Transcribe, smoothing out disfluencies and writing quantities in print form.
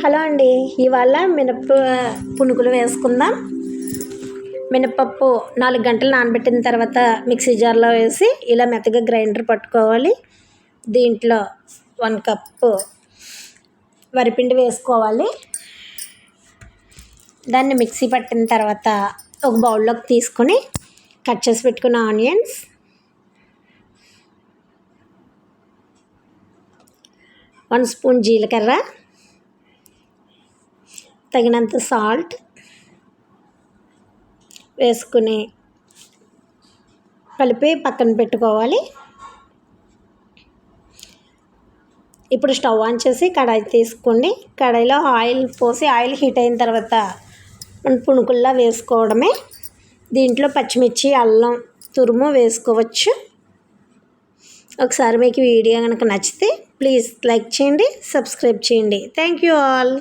Hello అండి, ఇవాళ పునుగులు వేసుకుందాం. మినపప్పు 4 గంటలు నానబెట్టిన తర్వాత మిక్సీ జార్లో వేసి ఇలా మెత్తగా గ్రైండర్ పట్టుకోవాలి. దీంట్లో 1 కప్పు వరిపిండి వేసుకోవాలి. దాన్ని మిక్సీ పట్టిన తర్వాత ఒక బౌల్లోకి తీసుకొని కట్ చేసి పెట్టుకున్న ఆనియన్స్, 1 స్పూన్ జీలకర్ర, తగినంత సాల్ట్ వేసుకుని కలిపి పక్కన పెట్టుకోవాలి. ఇప్పుడు స్టవ్ ఆన్ చేసి కడాయి తీసుకోండి. కడాయిలో ఆయిల్ పోసి ఆయిల్ హీట్ అయిన తర్వాత మనం పునుకుల్లా వేసుకోవడమే. దీంట్లో పచ్చిమిర్చి, అల్లం తురుము వేసుకోవచ్చు. ఒకసారి మీకు వీడియో కనుక నచ్చితే ప్లీజ్ లైక్ చేయండి, సబ్స్క్రైబ్ చేయండి. Thank you all.